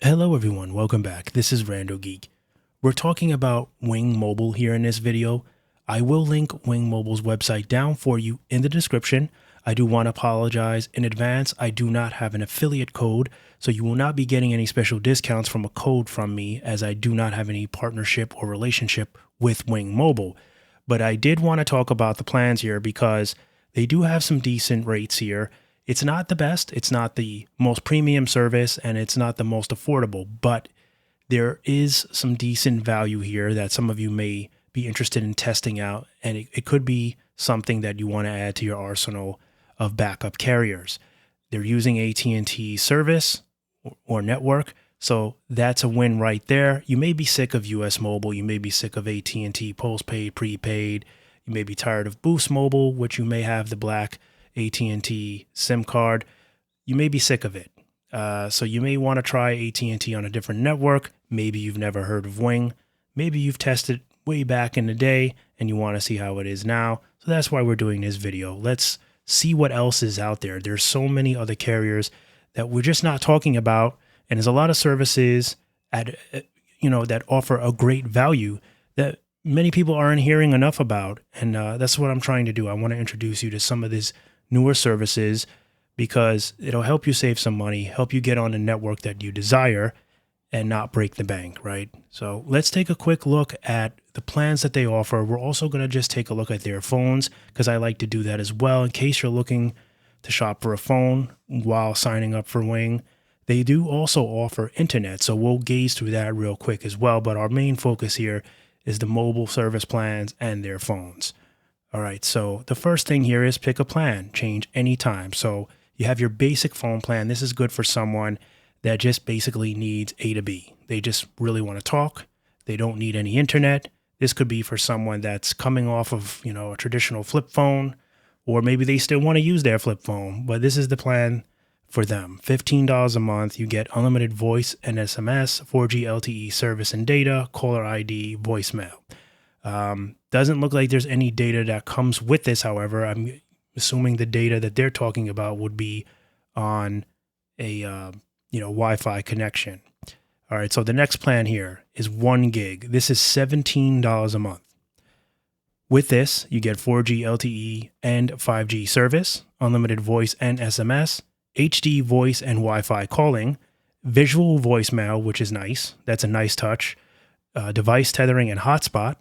Hello everyone, welcome back. This is Rando Geek. We're talking about Wing Mobile here in this video. I will link Wing Mobile's website down for you in the description. I do want to apologize in advance. I do not have an affiliate code, so you will not be getting any special discounts from a code from me, as I do not have any partnership or relationship with Wing Mobile. But I did want to talk about the plans here because they do have some decent rates here. It's not the best, it's not the most premium service, and it's not the most affordable, but there is some decent value here that some of you may be interested in testing out, and it could be something that you want to add to your arsenal of backup carriers. They're using AT&T service or network, so that's a win right there. You may be sick of US Mobile, you may be sick of AT&T postpaid, prepaid, you may be tired of Boost Mobile, which you may have the black AT&T SIM card. You may be sick of it. So you may want to try AT&T on a different network. Maybe you've never heard of Wing. Maybe you've tested way back in the day and you want to see how it is now. So that's why we're doing this video. Let's see what else is out there. There's so many other carriers that we're just not talking about. And there's a lot of services that offer a great value that many people aren't hearing enough about. And that's what I'm trying to do. I want to introduce you to some of these newer services because it'll help you save some money, help you get on a network that you desire and not break the bank, right? So let's take a quick look at the plans that they offer. We're also going to just take a look at their phones because I like to do that as well in case you're looking to shop for a phone while signing up for Wing. They do also offer internet, so we'll gaze through that real quick as well, but our main focus here is the mobile service plans and their phones. All right, so the first thing here is pick a plan, change anytime. So you have your basic phone plan. This is good for someone that just basically needs A to B. They just really want to talk. They don't need any internet. This could be for someone that's coming off of, a traditional flip phone, or maybe they still want to use their flip phone, but this is the plan for them. $15 a month. You get unlimited voice and SMS, 4G LTE service and data, caller ID, voicemail. Doesn't look like there's any data that comes with this. However, I'm assuming the data that they're talking about would be on a Wi-Fi connection. All right, so the next plan here is 1 gig. This is $17 a month. With this, you get 4G LTE and 5G service, unlimited voice and SMS, HD voice and Wi-Fi calling, visual voicemail, which is nice. That's a nice touch. Device tethering and hotspot,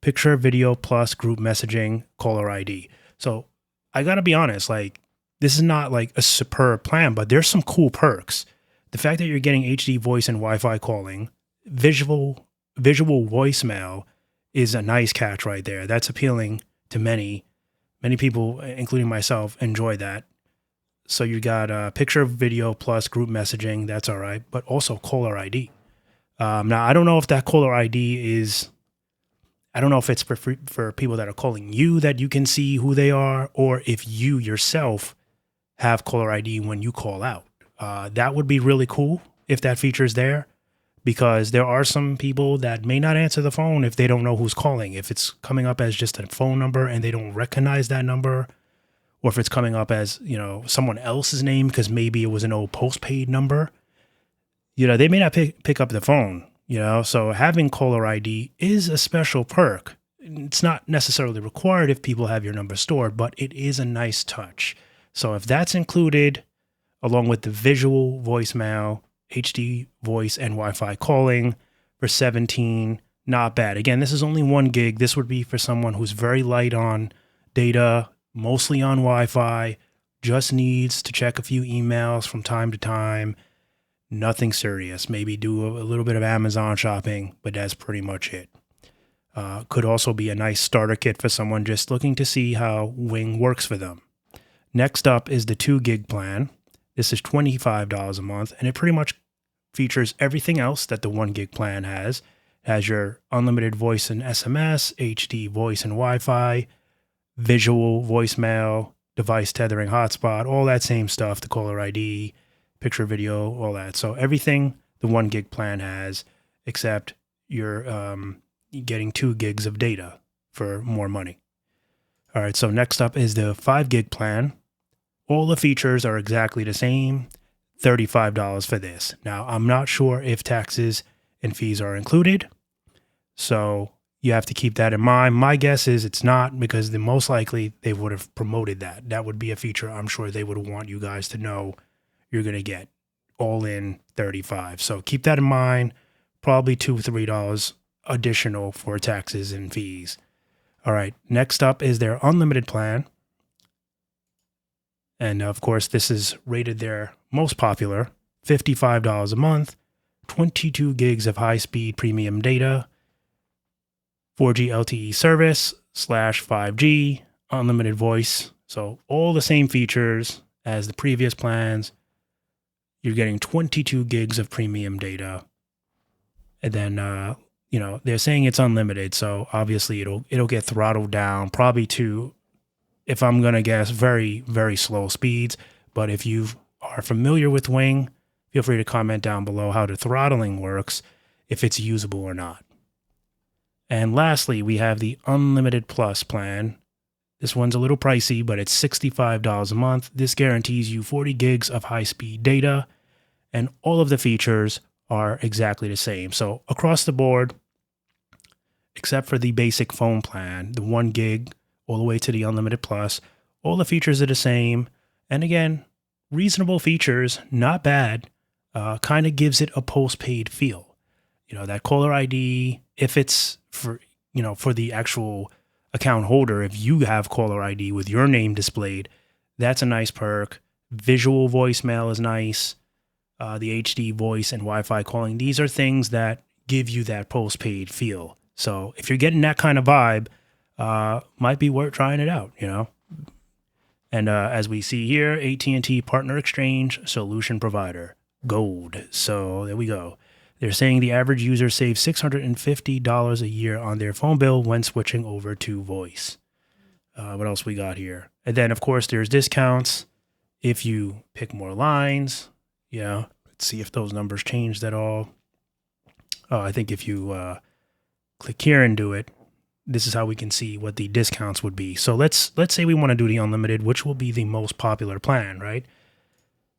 picture, video, plus group messaging, caller ID. So I got to be honest, this is not like a superb plan, but there's some cool perks. The fact that you're getting HD voice and Wi-Fi calling, visual voicemail is a nice catch right there. That's appealing to many people, including myself, enjoy that. So you got picture, video, plus group messaging. That's all right, but also caller ID. Now, I don't know if that caller ID is, I don't know if it's for people that are calling you that you can see who they are, or if you yourself have caller ID when you call out. That would be really cool if that feature is there, because there are some people that may not answer the phone if they don't know who's calling. If it's coming up as just a phone number and they don't recognize that number, or if it's coming up as, someone else's name because maybe it was an old postpaid number, they may not pick up the phone. So having caller ID is a special perk. It's not necessarily required if people have your number stored, but it is a nice touch. So if that's included, along with the visual voicemail, HD voice and Wi-Fi calling for 17, not bad. Again, this is only 1 gig. This would be for someone who's very light on data, mostly on Wi-Fi, just needs to check a few emails from time to time. Nothing serious. Maybe do a little bit of Amazon shopping, but that's pretty much it. Could also be a nice starter kit for someone just looking to see how Wing works for them. Next up is the 2 gig plan. This is $25 a month, and it pretty much features everything else that the 1 gig plan has. It has your unlimited voice and SMS, HD voice and Wi-Fi, visual voicemail, device tethering hotspot, all that same stuff, the caller ID, picture, video, all that. So everything the 1 gig plan has, except you're getting 2 gigs of data for more money. All right, so next up is the 5 gig plan. All the features are exactly the same. $35 for this. Now, I'm not sure if taxes and fees are included, so you have to keep that in mind. My guess is it's not, because the most likely they would have promoted that. That would be a feature I'm sure they would want you guys to know you're going to get. All in 35. So keep that in mind. Probably $2 or $3 additional for taxes and fees. All right. Next up is their unlimited plan. And of course, this is rated their most popular. $55 a month, 22 gigs of high-speed premium data, 4G LTE service / 5G, unlimited voice. So all the same features as the previous plans. You're getting 22 gigs of premium data. And then, they're saying it's unlimited. So obviously it'll get throttled down probably to, if I'm going to guess, very, very slow speeds. But if you are familiar with Wing, feel free to comment down below how the throttling works, if it's usable or not. And lastly, we have the Unlimited Plus plan. This one's a little pricey, but it's $65 a month. This guarantees you 40 gigs of high-speed data, and all of the features are exactly the same. So across the board, except for the basic phone plan, the 1 gig all the way to the Unlimited Plus, all the features are the same. And again, reasonable features, not bad. Kind of gives it a postpaid feel. That caller ID, if it's for the actual account holder, if you have caller ID with your name displayed, that's a nice perk. Visual voicemail is nice. The HD voice and Wi-Fi calling, these are things that give you that postpaid feel. So if you're getting that kind of vibe, might be worth trying it out, And as we see here, AT&T Partner Exchange Solution Provider, Gold. So there we go. They're saying the average user saves $650 a year on their phone bill when switching over to voice. What else we got here? And then, of course, there's discounts if you pick more lines. Yeah, let's see if those numbers changed at all. Oh, I think if you click here and do it, this is how we can see what the discounts would be. So let's say we want to do the unlimited, which will be the most popular plan, right?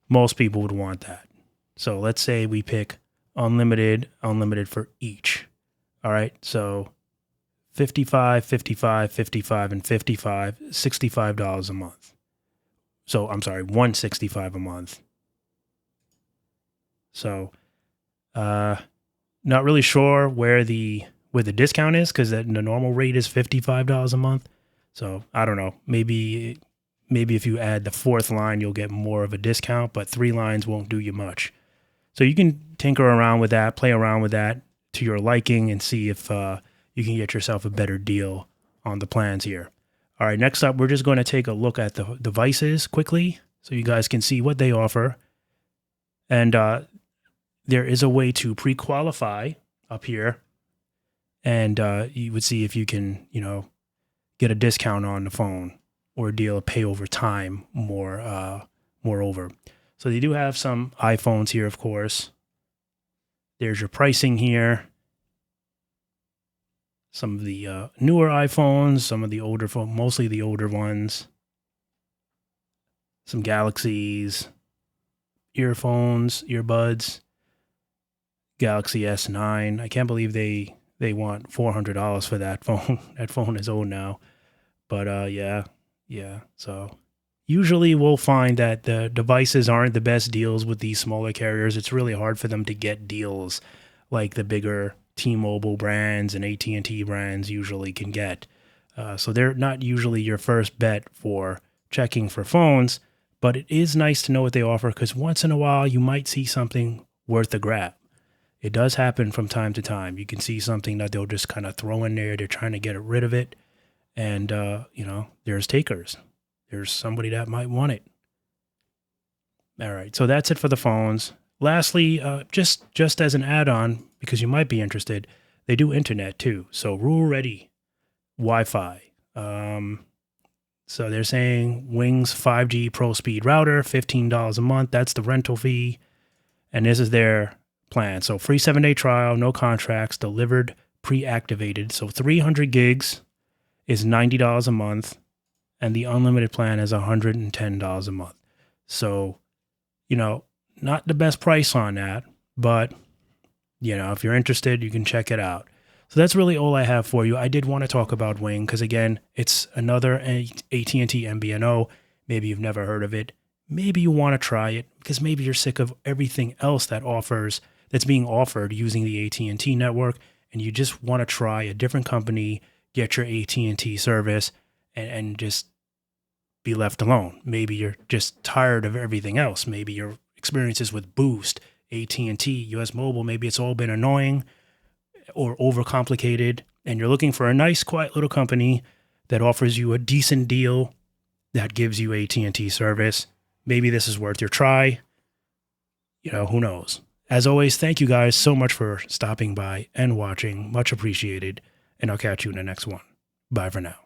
Most people would want that. So let's say we pick unlimited for each. All right, so 55, 55, 55, and 55, $65 a month. So I'm sorry, $165 a month. So not really sure where the discount is, because the normal rate is $55 a month. So I don't know. Maybe if you add the 4th line, you'll get more of a discount, but 3 lines won't do you much. So you can tinker around with that, play around with that to your liking, and see if you can get yourself a better deal on the plans here. All right, next up, we're just going to take a look at the devices quickly so you guys can see what they offer. And there is a way to pre-qualify up here. And you would see if you can, get a discount on the phone or a deal of pay over time moreover. So they do have some iPhones here, of course. There's your pricing here. Some of the newer iPhones, some of the older phones, mostly the older ones. Some Galaxies, earphones, earbuds. Galaxy S9. I can't believe they want $400 for that phone. That phone is old now. But yeah. So usually we'll find that the devices aren't the best deals with these smaller carriers. It's really hard for them to get deals like the bigger T-Mobile brands and AT&T brands usually can get. So they're not usually your first bet for checking for phones, but it is nice to know what they offer, because once in a while you might see something worth a grab. It does happen from time to time. You can see something that they'll just kind of throw in there. They're trying to get rid of it. And, there's takers. There's somebody that might want it. All right, so that's it for the phones. Lastly, just as an add-on, because you might be interested, they do internet too. So rural-ready Wi-Fi. So they're saying Wing's 5G Pro Speed router, $15 a month. That's the rental fee. And this is their plan. So free 7-day trial, no contracts, delivered pre-activated. So 300 gigs is $90 a month, and the unlimited plan is $110 a month. So, Not the best price on that, but if you're interested, you can check it out. So that's really all I have for you. I did want to talk about Wing because, again, it's another AT&T MVNO. Maybe you've never heard of it. Maybe you want to try it because maybe you're sick of everything else that's being offered using the AT&T network, and you just want to try a different company, get your AT&T service, and just be left alone. Maybe you're just tired of everything else. Maybe your experiences with Boost, AT&T, US Mobile, maybe it's all been annoying or overcomplicated, and you're looking for a nice, quiet little company that offers you a decent deal that gives you AT&T service. Maybe this is worth your try. Who knows? As always, thank you guys so much for stopping by and watching. Much appreciated, and I'll catch you in the next one. Bye for now.